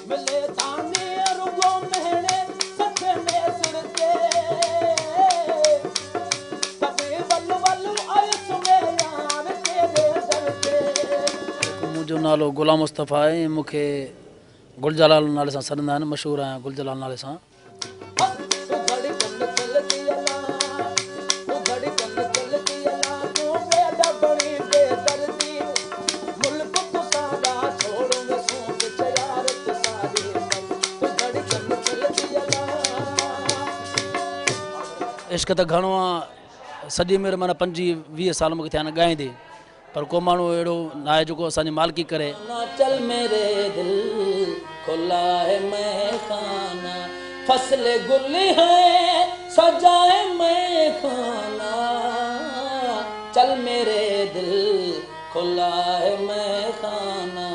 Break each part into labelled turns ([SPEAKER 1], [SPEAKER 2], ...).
[SPEAKER 1] मिले थाने रुगो महने सखे में सिरते तबे वल्लू वल्लू आए सुने यार तेरे दर पे
[SPEAKER 2] मुंहिंजो नालो गुलाम मुस्तफ़ा आहे। मूंखे गुलजलाल नाले सां सॾंदा आहिनि, मशहूरु आहियां गुलजलाल नाले सां। इश्क त घणो आहे, सॼी उमिरि माना 25-20 साल मूंखे थिया आहिनि ॻाईंदे, पर को माण्हू अहिड़ो न आहे जेको असांजी मालिकी करे। चल मेरे दिल खुला है मैखाना फसल गुल है सजाए मैखाना चल मेरे दिल खुला है मैखाना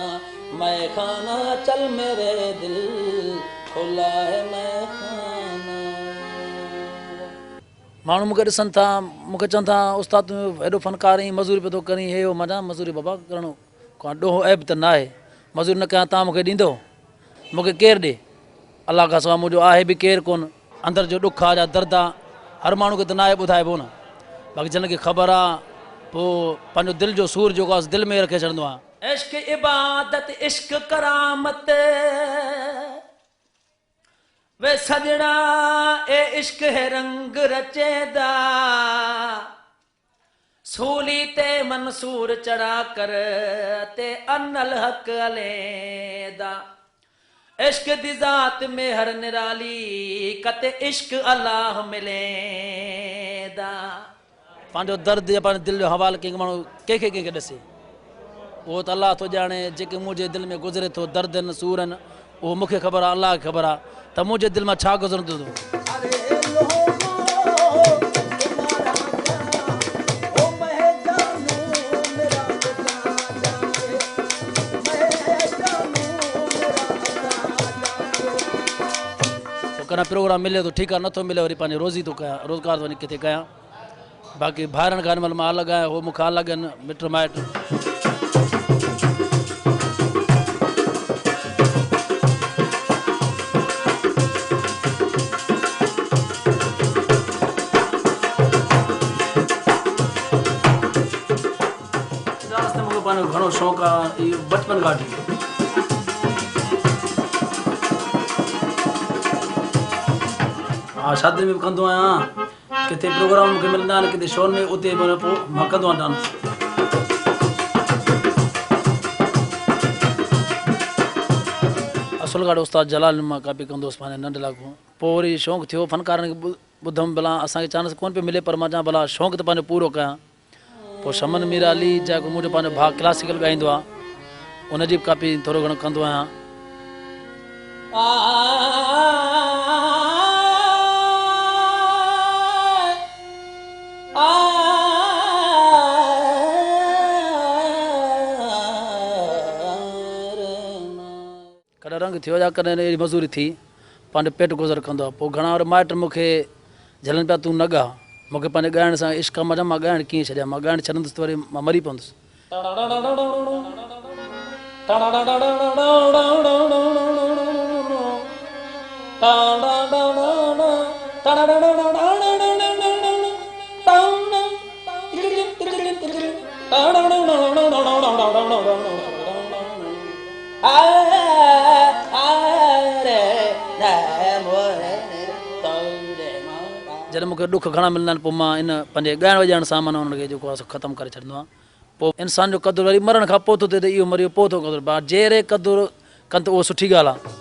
[SPEAKER 2] मैखाना चल मेरे दिल खुला है मैखाना। माण्हू मूंखे ॾिसनि था, मूंखे चवनि था उस्ताद तूं हेॾो फ़नकार आहीं, मज़ूरी पियो थो करीं, हे हो। मां मज़ूरी बाबा करणो को ॾोहो ऐब त न आहे, मज़ूरी न कयां तव्हां मूंखे ॾींदो? मूंखे केरु ॾे? अलाह खां सवाइ मुंहिंजो आहे बि केरु कोन। अंदरि जो ॾुखु आहे या दर्द आहे हर माण्हू खे त न आहे ॿुधाइबो न, बाक़ी जिन खे ख़बर आहे पोइ पंहिंजो दिलि जो सूर जेको आहे दिलि में रखे छॾींदो आहे। इश्क इबादत इश्क करामत वे सजना ए इश्क है रंग रचेदा सूली ते मंसूर चढ़ा कर ते अनल हक अलेदा इश्क दी जात में हर निराली कते इश्क अल्लाह मिलेदा। पंहिंजो दर्द या पंहिंजे दिलि जो हवालो कंहिं माण्हू कंहिंखे ॾिसे उहो त अलाह थो ॼाणे। जेके मुंहिंजे दिलि में गुज़रे थो दर्द आहिनि सूर आहिनि उहो मूंखे ख़बर आहे, अलाह खे ख़बर आहे त मुंहिंजे दिलि मां छा गुज़रंदो थो। कॾहिं प्रोग्राम मिले थो ठीकु आहे, नथो मिले वरी पंहिंजी रोज़ी थो कयां, रोज़गार थो वञी किथे कयां। बाक़ी ॿाहिरनि खां महिल मां अलॻि आहियां, उहो मूंखां अलॻि आहिनि मिट माइट। मूंखे पंहिंजो घणो शौक़ु आहे, इहो बचपन खां वठी। हा शादी में बि कंदो आहियां, किथे प्रोग्राम मूंखे मिलंदा आहिनि, किथे शोर में, उते पोइ मां कंदो आहियां डांस। असुलगढ़ उस्ताद जलाल मां कापी कंदो हुउसि पंहिंजे नंढ लाॻू। पोइ वरी शौक़ु थियो फ़नकारनि खे ॿुधमि भला, असांखे चांस कोन पियो मिले, पर मां चवां भला शौक़ु त पंहिंजो पूरो कयां। पोइ शमन मीर अली जेको मुंहिंजो पंहिंजो भाउ क्लासिकल ॻाईंदो आहे, उनजी बि कापी थोरो घणो कंदो आहियां। कॾहिं रंग थियो या कॾहिं अहिड़ी मज़ूरी थी, पंहिंजो पेट गुज़र कंदो आहे। पोइ घणा वारा माइट मूंखे झलनि पिया तूं न ॻा, मूंखे पंहिंजे ॻाइण सां इश्क मज़ा, मां ॻाइण कीअं छॾियां, मां ॻाइण छॾंदुसि त वरी मां मरी पवंदुसि। जॾहिं मूंखे ॾुख घणा मिलंदा आहिनि पोइ मां इन पंहिंजे ॻाइण वॼाइण सां माना हुनखे जेको आहे ख़तमु करे छॾींदो आहियां। पोइ इंसान जो क़दुरु वरी मरण खां पोइ थो थिए त इहो मरी पोइ थो क़दुरु, जहिड़े क़दुरु कनि त उहो सुठी ॻाल्हि आहे।